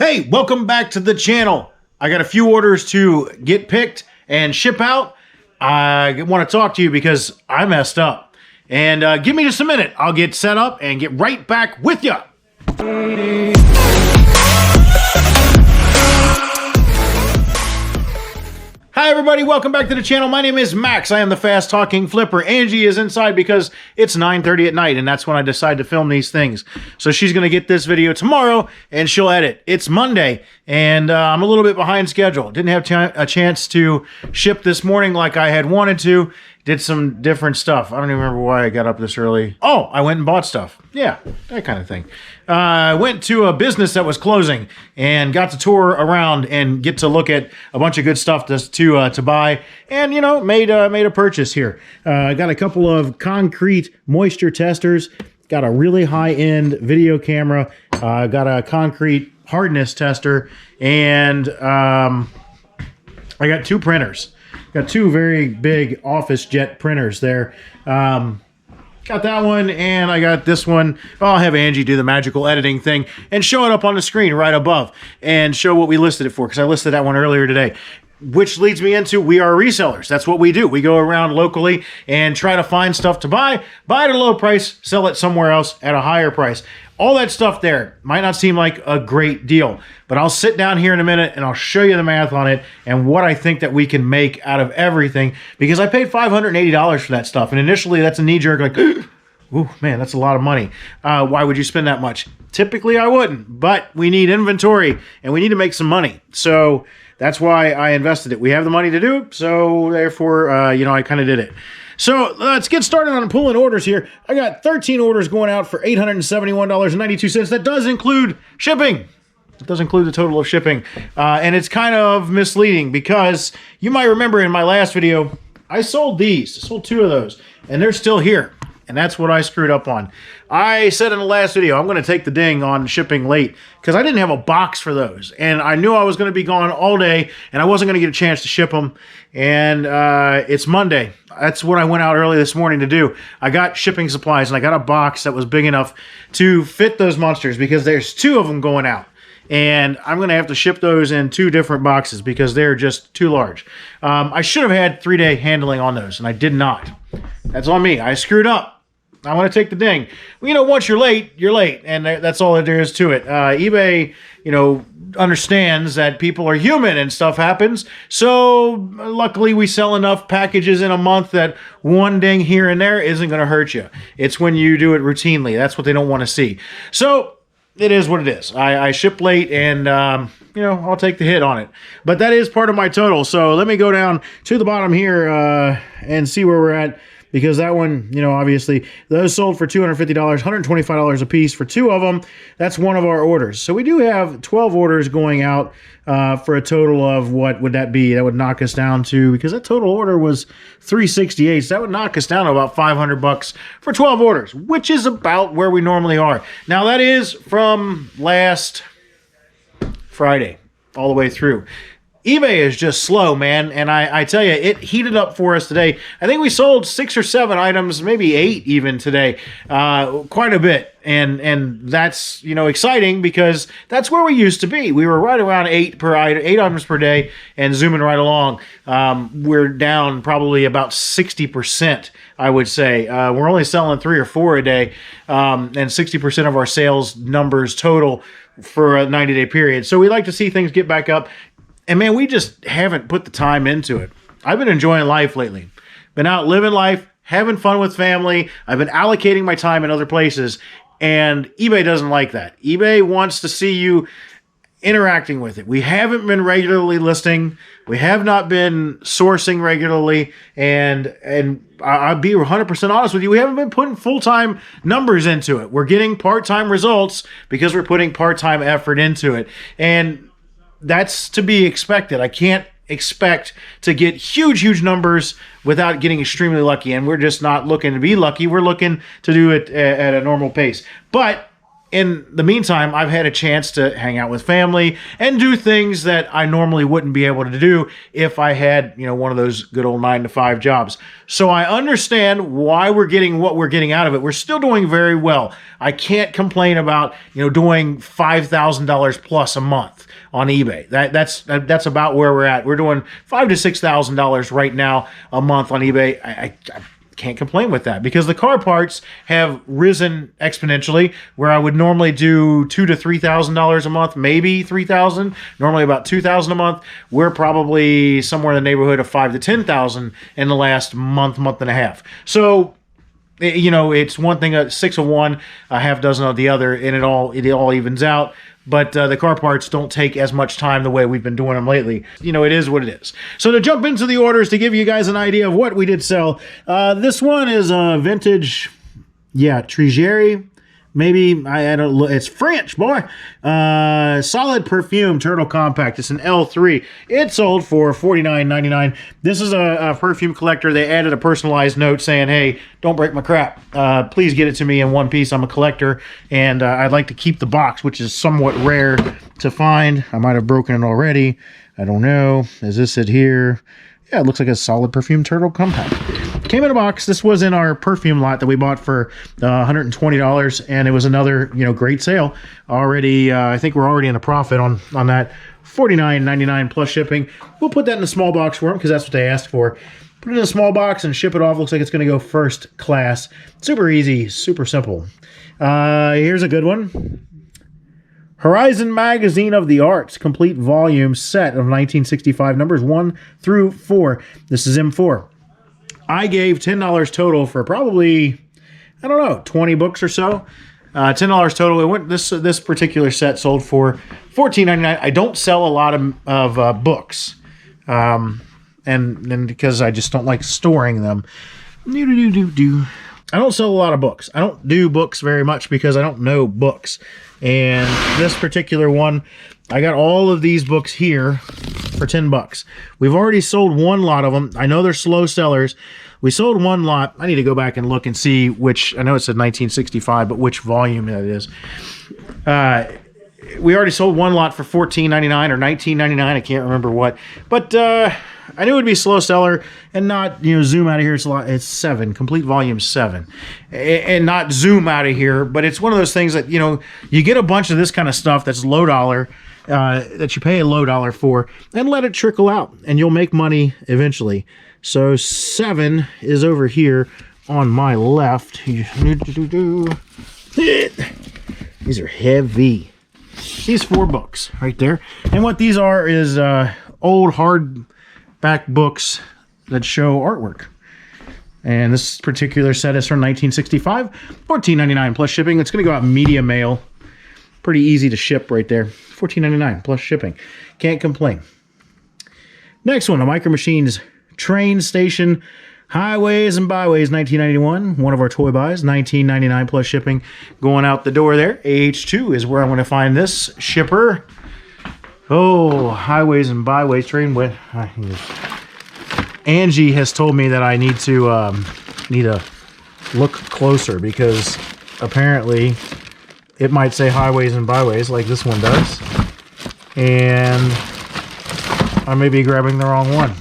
Hey, welcome back to the channel. I got a few orders to get picked and ship out. I want to talk to you because I messed up. And give me just a minute. I'll get set up and get right back with you. Hi everybody, welcome back to the channel. My name is Max. I am the fast talking flipper. Angie is inside because it's 9:30 at night and that's when I decide to film these things. So she's going to get this video tomorrow and she'll edit. It's Monday and I'm a little bit behind schedule. Didn't have a chance to ship this morning like I had wanted to. Did some different stuff. I don't even remember why I got up this early. Oh, I went and bought stuff. Yeah, that kind of thing. I went to a business that was closing and got to tour around and get to look at a bunch of good stuff to buy, and you know, made a purchase here. I got a couple of concrete moisture testers. Got a really high-end video camera. Got a concrete hardness tester, and I got two printers. Got two very big office jet printers there. Got that one, and I got this one. I'll have Angie do the magical editing thing and show it up on the screen right above and show what we listed it for, because I listed that one earlier today. Which leads me into, we are resellers. That's what we do. We go around locally and try to find stuff to buy at a low price, sell it somewhere else at a higher price. All that stuff there might not seem like a great deal, but I'll sit down here in a minute and I'll show you the math on it and what I think that we can make out of everything, because I paid $580 for that stuff. And initially that's a knee-jerk, like, ooh, man, that's a lot of money. Why would you spend that much? Typically I wouldn't, but we need inventory and we need to make some money. So that's why I invested it. We have the money to do it, so therefore, you know, I kind of did it. So let's get started on pulling orders here. I got 13 orders going out for $871.92. That does include shipping. It does include the total of shipping. And it's kind of misleading because you might remember in my last video, I sold these. I sold two of those, and they're still here. And that's what I screwed up on. I said in the last video, I'm going to take the ding on shipping late because I didn't have a box for those. And I knew I was going to be gone all day and I wasn't going to get a chance to ship them. And it's Monday. That's what I went out early this morning to do. I got shipping supplies and I got a box that was big enough to fit those monsters because there's two of them going out. And I'm going to have to ship those in two different boxes because they're just too large. I should have had 3-day handling on those and I did not. That's on me. I screwed up. I want to take the ding. Well, you know, once you're late, and that's all there is to it. eBay, you know, understands that people are human and stuff happens. So luckily we sell enough packages in a month that one ding here and there isn't going to hurt you. It's when you do it routinely. That's what they don't want to see. So it is what it is. I ship late and, you know, I'll take the hit on it. But that is part of my total. So let me go down to the bottom here and see where we're at. Because that one, you know, obviously, those sold for $250, $125 a piece for two of them. That's one of our orders. So we do have 12 orders going out for a total of, what would that be? That would knock us down to, because that total order was $368. So that would knock us down to about $500 for 12 orders, which is about where we normally are. Now, that is from last Friday all the way through. eBay is just slow, man, and I tell you, it heated up for us today. I think we sold 6 or 7 items, maybe 8 even today, quite a bit, and that's, you know, exciting because that's where we used to be. We were right around 8 items per day and zooming right along. We're down probably about 60%, I would say. We're only selling 3 or 4 a day, and 60% of our sales numbers total for a 90-day period. So we like to see things get back up. And man, we just haven't put the time into it. I've been enjoying life lately. Been out living life, having fun with family. I've been allocating my time in other places. And eBay doesn't like that. eBay wants to see you interacting with it. We haven't been regularly listing. We have not been sourcing regularly. And I'll be 100% honest with you, we haven't been putting full-time numbers into it. We're getting part-time results because we're putting part-time effort into it. And that's to be expected. I can't expect to get huge numbers without getting extremely lucky. And we're just not looking to be lucky. We're looking to do it at a normal pace. But in the meantime, I've had a chance to hang out with family and do things that I normally wouldn't be able to do if I had, you know, one of those good old 9-to-5 jobs. So I understand why we're getting what we're getting out of it. We're still doing very well. I can't complain about, you know, doing $5,000 plus a month on eBay. That's about where we're at. We're doing $5,000 to $6,000 right now a month on eBay. I can't complain with that because the car parts have risen exponentially, where I would normally do $2,000 to $3,000 a month, maybe $3,000, normally about $2,000 a month. We're probably somewhere in the neighborhood of $5,000 to $10,000 in the last month and a half. So, you know, it's one thing, 6 of one, a half dozen of the other, and it all evens out. But the car parts don't take as much time the way we've been doing them lately. You know, it is what it is. So to jump into the orders, to give you guys an idea of what we did sell, this one is a vintage, Trigeri. Maybe, I don't look, it's French, boy. Solid perfume turtle compact. It's an L3. It sold for $49.99. This is a perfume collector. They added a personalized note saying, hey, don't break my crap. Please get it to me in one piece. I'm a collector, and I'd like to keep the box, which is somewhat rare to find. I might have broken it already. I don't know. Is this it here? Yeah, it looks like a solid perfume turtle compact. Came in a box. This was in our perfume lot that we bought for $120, and it was another, you know, great sale. Already, I think we're already in a profit on that. $49.99 plus shipping. We'll put that in a small box for them because that's what they asked for. Put it in a small box and ship it off. Looks like it's going to go first class. Super easy, super simple. Here's a good one. Horizon Magazine of the Arts, complete volume set of 1965, numbers 1 through 4. This is M4. I gave $10 total for probably, I don't know, 20 books or so. $10 total. It went. This particular set sold for $14.99. I don't sell a lot of books, and because I just don't like storing them. I don't sell a lot of books. I don't do books very much because I don't know books. And this particular one, I got all of these books here for $10. We've already sold one lot of them. I know they're slow sellers. We sold one lot. I need to go back and look and see which, I know it said 1965, but which volume that is. We already sold one lot for $14.99 or $19.99. I can't remember what. But I knew it would be a slow seller and not, you know, zoom out of here. It's 7, complete volume 7. And not zoom out of here, but it's one of those things that, you know, you get a bunch of this kind of stuff that's low dollar, that you pay a low dollar for, and let it trickle out, and you'll make money eventually. So 7 is over here on my left. These are heavy. These 4 books right there. And what these are is old hardback books that show artwork. And this particular set is from 1965. $14.99 plus shipping. It's going to go out media mail. Pretty easy to ship right there. $14.99 plus shipping. Can't complain. Next one, a Micro Machines Train Station Highways and Byways 1991. One of our toy buys. $19.99 plus shipping. Going out the door there. AH2 is where I'm going to find this shipper. Oh, Highways and Byways train with. Angie has told me that I need to look closer because apparently it might say Highways and Byways like this one does, and I may be grabbing the wrong one.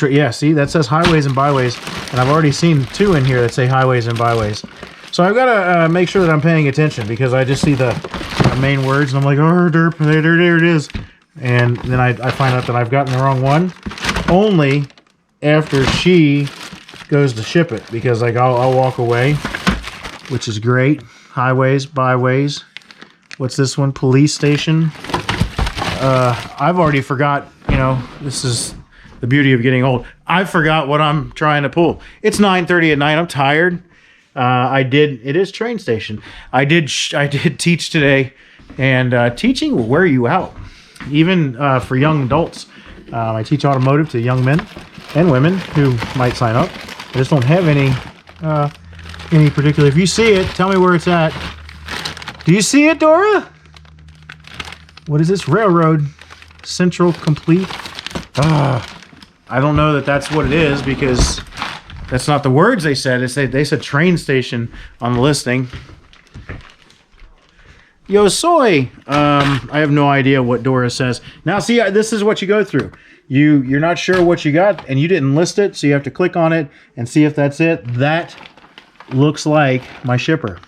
Yeah, see, that says Highways and Byways, and I've already seen 2 in here that say Highways and Byways. So I've got to make sure that I'm paying attention because I just see the main words and I'm like, oh, derp, there it is. And then I find out that I've gotten the wrong one only after she goes to ship it, because like I'll walk away, which is great. Highways, Byways. What's this one? Police Station. I've already forgot, you know, this is the beauty of getting old. I forgot what I'm trying to pull. It's 9:30 at night. I'm tired. It is Train Station. I did teach today, and teaching will wear you out, even for young adults. I teach automotive to young men and women who might sign up. I just don't have any particular. If you see it, tell me where it's at. Do you see it, Dora? What is this? Railroad Central Complete. I don't know that that's what it is because that's not the words they said. They said train station on the listing. Yo soy. I have no idea what Dora says. Now see, this is what you go through. You're not sure what you got and you didn't list it, so you have to click on it and see if that's it. That looks like my shipper.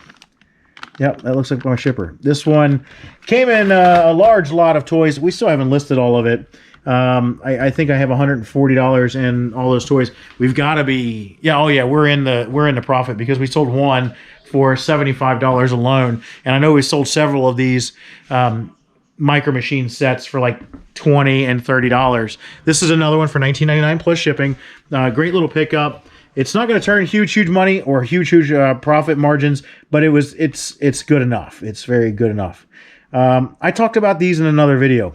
Yep, that looks like my shipper. This one came in a large lot of toys. We still haven't listed all of it. I think I have $140 in all those toys. We've got to be, yeah, oh yeah, we're in the profit because we sold one for $75 alone, and I know we sold several of these Micro Machine sets for like $20 and $30. This is another one for $19.99 plus shipping. Great little pickup. It's not going to turn huge money or huge profit margins, but it's good enough. It's very good enough. I talked about these in another video.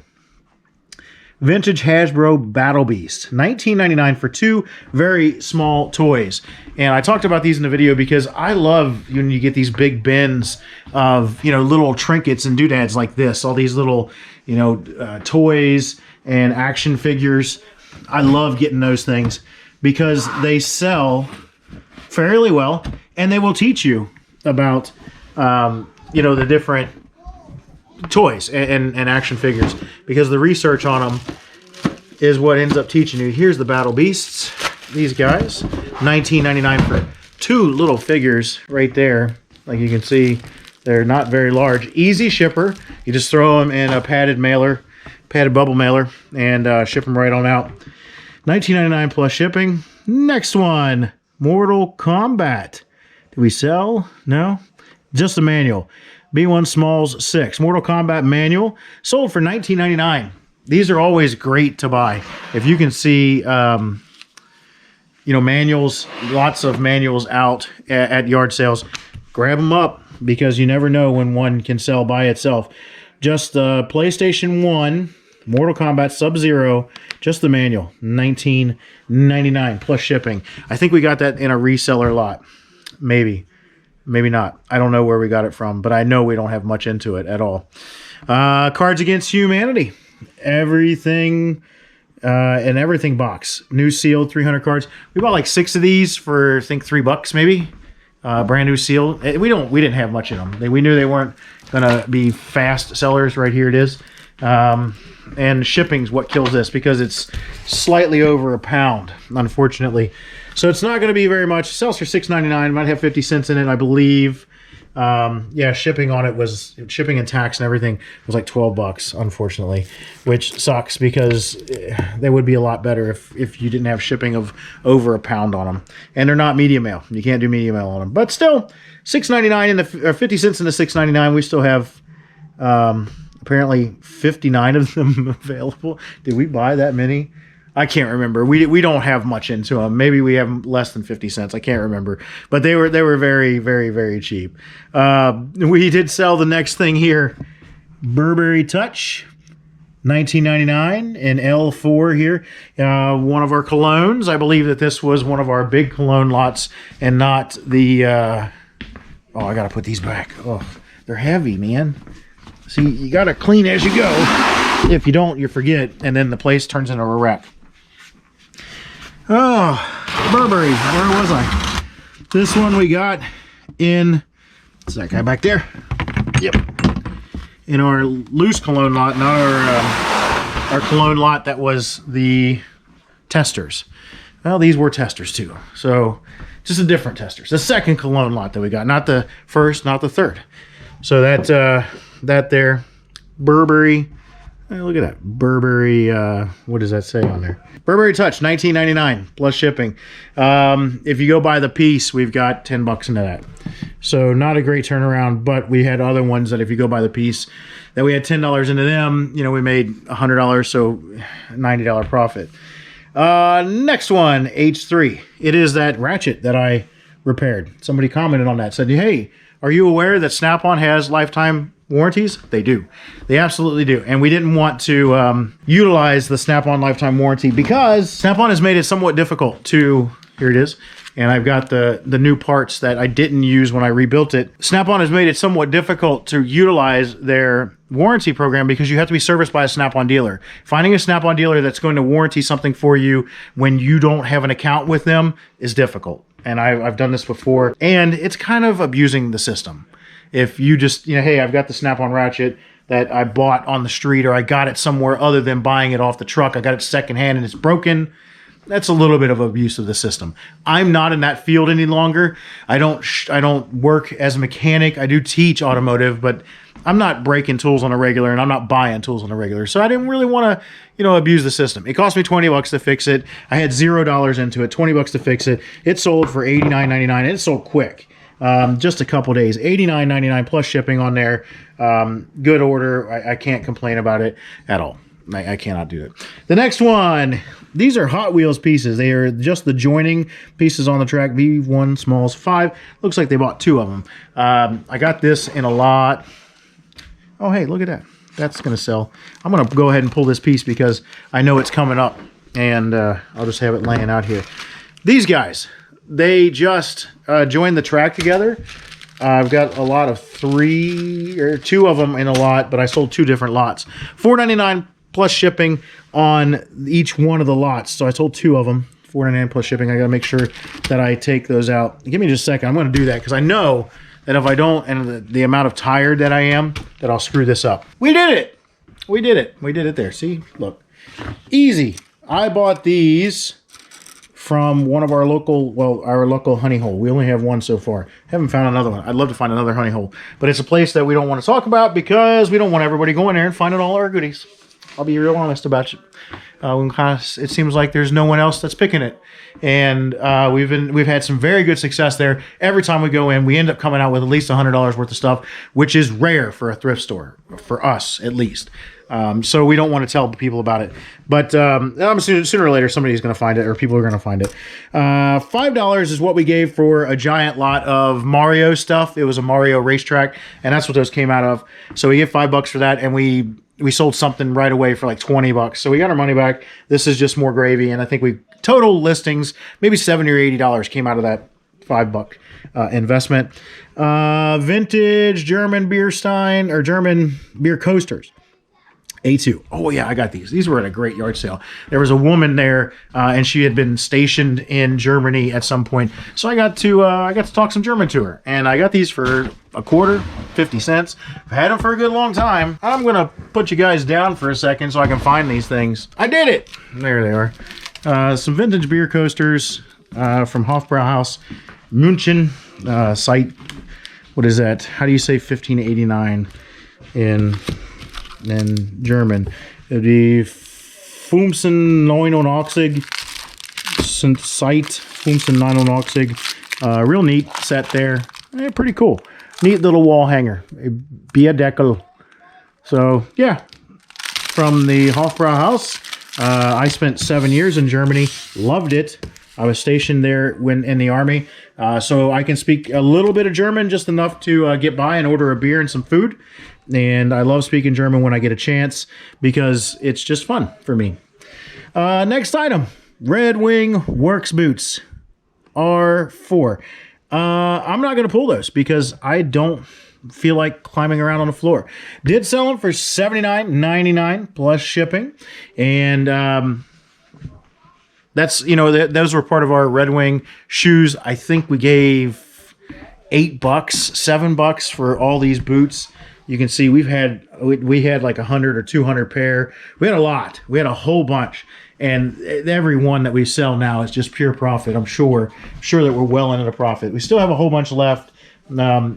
Vintage Hasbro Battle Beast, $19.99 for two very small toys. And I talked about these in the video because I love when you get these big bins of, you know, little trinkets and doodads like this. All these little, you know, toys and action figures. I love getting those things because they sell fairly well and they will teach you about, you know, the different toys and action figures, because the research on them is what ends up teaching you. Here's the Battle Beasts, these guys, $19.99 for two little figures right there. Like you can see, they're not very large. Easy shipper. You just throw them in a padded bubble mailer, and ship them right on out. $19.99 plus shipping. Next one, Mortal Kombat. Did we sell? No, just a manual. B1 Smalls 6, Mortal Kombat manual, sold for $19.99. These are always great to buy. If you can see, you know, manuals, lots of manuals out at yard sales, grab them up because you never know when one can sell by itself. Just the PlayStation 1, Mortal Kombat Sub-Zero, just the manual, $19.99 plus shipping. I think we got that in a reseller lot, maybe. Maybe not. I don't know where we got it from, but I know we don't have much into it at all. Cards Against Humanity. Everything an everything box. New sealed 300 cards. We bought like 6 of these for I think $3 maybe. Brand new sealed. We didn't have much in them. We knew they weren't gonna be fast sellers. Right here it is. And shipping's what kills this because it's slightly over £1, unfortunately. So it's not going to be very much. It sells for $6.99. Might have 50 cents in it, I believe. Yeah, shipping on it was, shipping and tax and everything was like $12, unfortunately, which sucks because they would be a lot better if you didn't have shipping of over £1 on them. And they're not media mail. You can't do media mail on them. But still, $6.99 in the, or 50 cents in the $6.99. We still have apparently 59 of them available. Did we buy that many? I can't remember. We don't have much into them. Maybe we have less than 50 cents. I can't remember. But they were very, very, very cheap. We did sell the next thing here. Burberry Touch, $19.99 in L4 here. One of our colognes. I believe that this was one of our big cologne lots and not the... oh, I got to put these back. Oh, they're heavy, man. See, you got to clean as you go. If you don't, you forget, and then the place turns into a wreck. Oh, Burberry. Where was I? This one we got in... Is that guy back there? Yep. In our loose cologne lot, not our cologne lot that was the testers. Well, these were testers too. So, just a different testers. The second cologne lot that we got. Not the first, not the third. So that there. Burberry... Hey, look at that. Burberry, what does that say on there? Burberry Touch, $19.99 plus shipping. If you go by the piece, we've got $10 into that. So not a great turnaround, but we had other ones that if you go by the piece, that we had $10 into them. You know, we made $100, so $90 profit. Next one, H3. It is that ratchet that I repaired. Somebody commented on that, said, hey, are you aware that SnapOn has lifetime warranties? They do. They absolutely do. And we didn't want to utilize the SnapOn lifetime warranty because SnapOn has made it somewhat difficult to, here it is, and I've got the new parts that I didn't use when I rebuilt it. SnapOn has made it somewhat difficult to utilize their warranty program because you have to be serviced by a SnapOn dealer. Finding a SnapOn dealer that's going to warranty something for you when you don't have an account with them is difficult. And I've done this before, and it's kind of abusing the system. if you just, you know, hey, I've got the SnapOn Ratchet that I bought on the street, or I got it somewhere other than buying it off the truck. I got it secondhand and it's broken. That's a little bit of abuse of the system. I'm not in that field any longer. I don't work as a mechanic. I do teach automotive, but I'm not breaking tools on a regular, and I'm not buying tools on a regular. So I didn't really want to, you know, abuse the system. It cost me $20 to fix it. I had $0 into it, $20 to fix it. It sold for $89.99, and it sold quick. Just a couple days, $89.99 plus shipping on there. Good order. I can't complain about it at all. I cannot do it. The next one, these are Hot Wheels pieces. They are just the joining pieces on the track. V1 Smalls 5. Looks like they bought 2 of them. I got this in a lot. Oh, hey, look at that. That's going to sell. I'm going to go ahead and pull this piece because I know it's coming up, and I'll just have it laying out here. These guys, they just joined the track together. I've got a lot of 2 of them in a lot, but I sold 2 different lots. $4.99 plus shipping on each one of the lots. So I sold 2 of them. $4.99 plus shipping. I got to make sure that I take those out. Give me just a second. I'm going to do that because I know that if I don't, and the amount of tired that I am, that I'll screw this up. We did it. We did it. We did it there. See? Look. Easy. I bought these from one of our local honey hole. We only have one so far. Haven't found another one. I'd love to find another honey hole. But it's a place that we don't want to talk about because we don't want everybody going there and finding all our goodies. I'll be real honest about it. It seems like there's no one else that's picking it. And we've had some very good success there. Every time we go in, we end up coming out with at least $100 worth of stuff, which is rare for a thrift store, for us at least. So we don't want to tell people about it. But I'm sooner or later, somebody's going to find it, or people are going to find it. $5 is what we gave for a giant lot of Mario stuff. It was a Mario racetrack, and that's what those came out of. So we get $5 for that, and we sold something right away for like $20. So we got our money back. This is just more gravy, and I think total listings, maybe $70 or $80 came out of that $5 investment. Vintage German beer stein, or German beer coasters. A2. Oh yeah, I got these. These were at a great yard sale. There was a woman there, and she had been stationed in Germany at some point. So I got to talk some German to her, and I got these for a quarter, 50 cents. I've had them for a good long time. I'm gonna put you guys down for a second so I can find these things. I did it. There they are. Some vintage beer coasters from Hofbrauhaus, München. Site. What is that? How do you say 1589 in German? It'd be 1589 Site 1589. Real neat set there. Pretty cool. Neat little wall hanger. A Bierdeckel. So yeah, from the Hofbrauhaus. I spent 7 years in Germany. Loved it. I was stationed there when in the Army. So I can speak a little bit of German, just enough to get by and order a beer and some food. And I love speaking German when I get a chance because it's just fun for me. Next item, Red Wing Works boots, R4. I'm not going to pull those because I don't feel like climbing around on the floor. Did sell them for $79.99 plus shipping. And that's, those were part of our Red Wing shoes. I think we gave $8, $7 for all these boots. You can see we had like 100 or 200 pair. We had a lot. We had a whole bunch. And every one that we sell now is just pure profit. I'm sure that we're well into the profit. We still have a whole bunch left. God,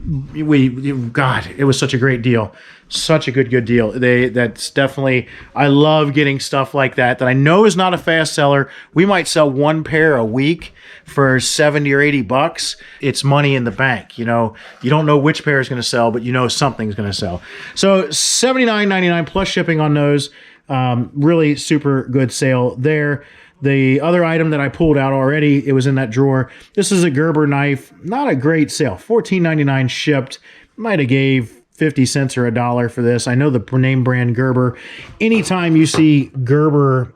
it was such a great deal. Such a good deal. That's definitely, I love getting stuff like that I know is not a fast seller. We might sell one pair a week for $70 or $80. It's money in the bank. You don't know which pair is going to sell, but something's going to sell. So $79.99 plus shipping on those. Really super good sale there. The other item that I pulled out already, it was in that drawer. This is a Gerber knife. Not a great sale. $14.99 shipped. Might have gave 50 cents or $1 for this. I know the name brand Gerber. Anytime you see Gerber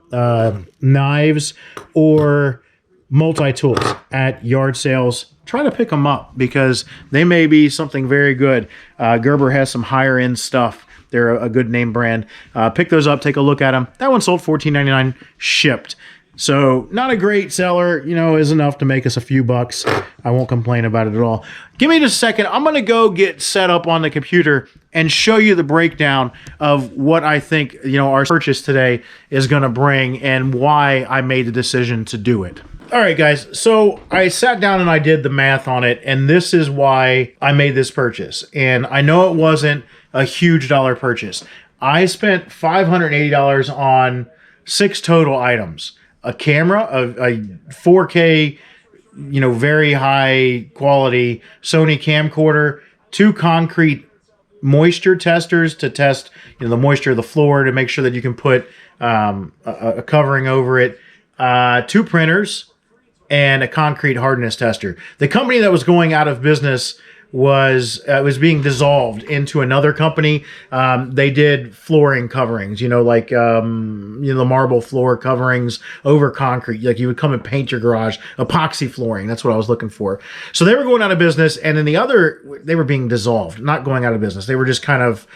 knives or multi-tools at yard sales, try to pick them up because they may be something very good. Gerber has some higher end stuff. They're a good name brand. Pick those up, take a look at them. That one sold $14.99 shipped. So not a great seller, you know, is enough to make us a few bucks. I won't complain about it at all. Give me just a second. I'm going to go get set up on the computer and show you the breakdown of what I think, you know, our purchase today is going to bring and why I made the decision to do it. All right, guys. So I sat down and I did the math on it, and this is why I made this purchase. And I know it wasn't a huge dollar purchase. I spent $580 on 6 total items. A camera, a 4K, you know, very high quality Sony camcorder, 2 concrete moisture testers to test, you know, the moisture of the floor to make sure that you can put a covering over it, 2 printers, and a concrete hardness tester. The company that was going out of business was being dissolved into another company. They did flooring coverings, you know, like, you know, the marble floor coverings over concrete. Like you would come and paint your garage, epoxy flooring. That's what I was looking for. So they were going out of business. And then they were being dissolved, not going out of business. They were just kind of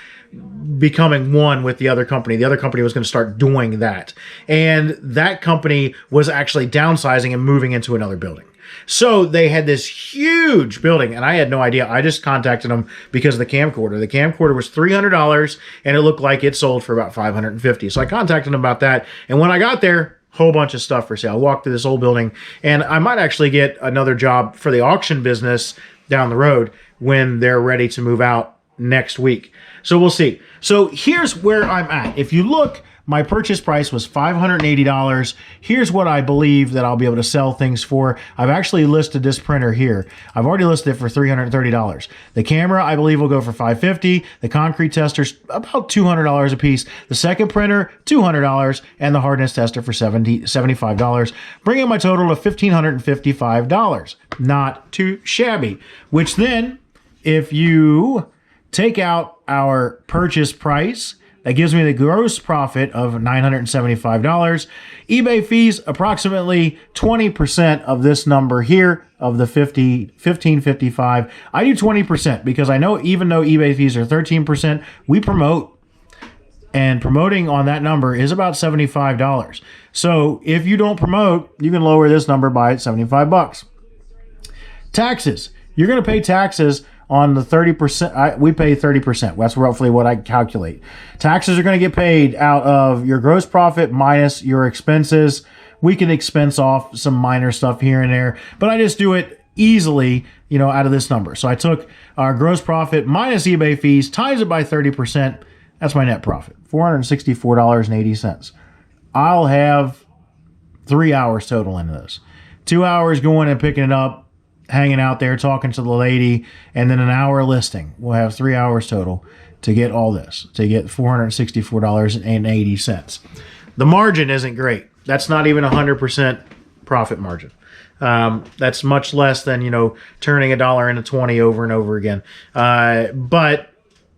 becoming one with the other company. The other company was going to start doing that. And that company was actually downsizing and moving into another building. So they had this huge building, and I had no idea. I just contacted them because of the camcorder. The camcorder was $300, and it looked like it sold for about $550. So I contacted them about that, and when I got there, whole bunch of stuff for sale. I walked through this old building, and I might actually get another job for the auction business down the road when they're ready to move out next week. So we'll see. So here's where I'm at. If you look, my purchase price was $580. Here's what I believe that I'll be able to sell things for. I've actually listed this printer here. I've already listed it for $330. The camera, I believe, will go for $550. The concrete tester's about $200 a piece. The second printer, $200, and the hardness tester for $75, bringing my total to $1,555. Not too shabby. Which then, if you take out our purchase price, that gives me the gross profit of $975. eBay fees, approximately 20% of this number here of the $1,555. I do 20% because I know even though eBay fees are 13%, we promote. And promoting on that number is about $75. So if you don't promote, you can lower this number by $75. Taxes. You're going to pay taxes on the 30%. We pay 30%. That's roughly what I calculate. Taxes are going to get paid out of your gross profit minus your expenses. We can expense off some minor stuff here and there, but I just do it easily, you know, out of this number. So I took our gross profit minus eBay fees, times it by 30%. That's my net profit, $464.80. I'll have 3 hours total into this. 2 hours going and picking it up, hanging out there, talking to the lady, and then an hour listing. We'll have 3 hours total to get all this, to get $464.80. The margin isn't great. That's not even 100% profit margin. That's much less than, you know, turning a dollar into 20 over and over again. But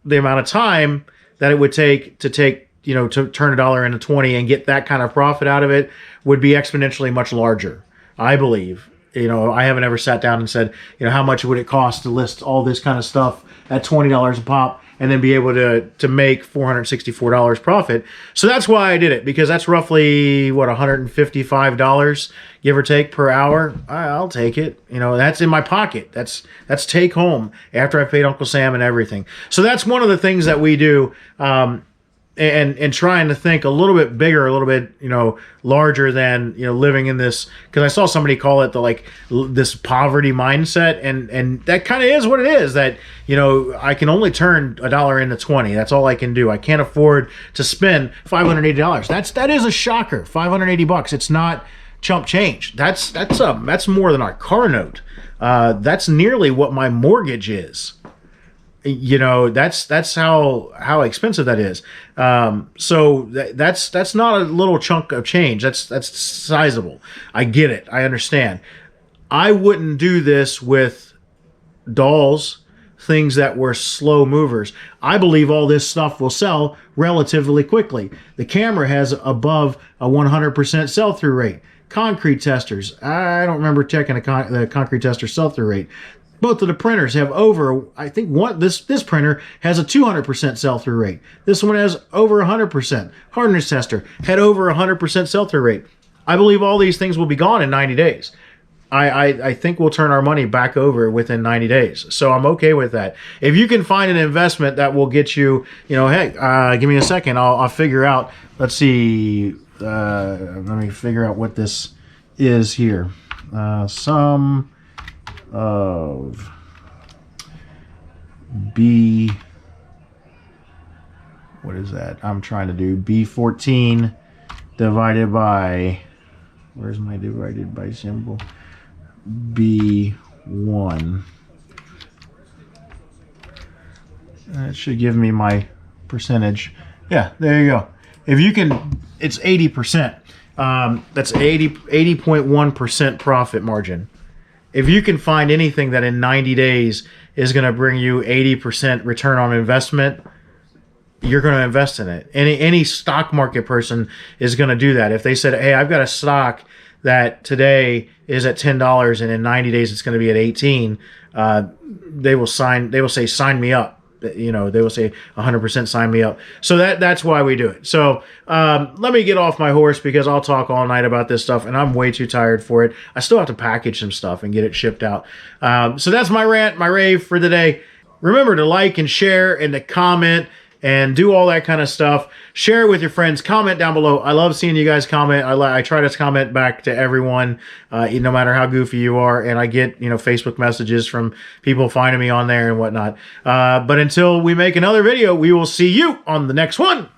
the amount of time that it would take, you know, to turn a dollar into 20 and get that kind of profit out of it would be exponentially much larger, I believe. You know, I haven't ever sat down and said, you know, how much would it cost to list all this kind of stuff at $20 a pop and then be able to make $464 profit. So that's why I did it, because that's roughly, what, $155, give or take, per hour. I'll take it. You know, that's in my pocket. That's take home after I've paid Uncle Sam and everything. So that's one of the things that we do. And trying to think a little bit bigger, a little bit, you know, larger than, you know, living in this, because I saw somebody call it this poverty mindset, and that kind of is what it is, that, you know, I can only turn a dollar into 20. That's all I can do. I can't afford to spend $580. That is a shocker. $580. It's not chump change. That's more than our car note. That's nearly what my mortgage is. You know, that's how expensive that is. So that's not a little chunk of change. That's sizable. I get it. I understand. I wouldn't do this with dolls, things that were slow movers. I believe all this stuff will sell relatively quickly. The camera has above a 100% sell-through rate. Concrete testers, I don't remember checking the concrete tester sell-through rate. Both of the printers have over, I think this printer has a 200% sell-through rate. This one has over 100%. Hardness tester had over 100% sell-through rate. I believe all these things will be gone in 90 days. I think we'll turn our money back over within 90 days. So I'm okay with that. If you can find an investment that will get you, hey, give me a second. I'll figure out. Let's see. Let me figure out what this is here. Sum of B. What is that? I'm trying to do B14 divided by. Where's my divided by symbol? B1. That should give me my percentage. Yeah, there you go. If you can, it's 80%. That's 80.1% profit margin. If you can find anything that in 90 days is going to bring you 80% return on investment, you're going to invest in it. Any stock market person is going to do that. If they said, hey, I've got a stock that today is at $10 and in 90 days it's going to be at 18, they will say, sign me up. They will say 100% sign me up. So that's why we do it. So let me get off my horse because I'll talk all night about this stuff and I'm way too tired for it. I still have to package some stuff and get it shipped out. So that's my rant, my rave for the day. Remember to like and share and to comment and do all that kind of stuff. Share it with your friends. Comment down below. I love seeing you guys comment. I try to comment back to everyone, no matter how goofy you are. And I get, Facebook messages from people finding me on there and whatnot. But until we make another video, we will see you on the next one.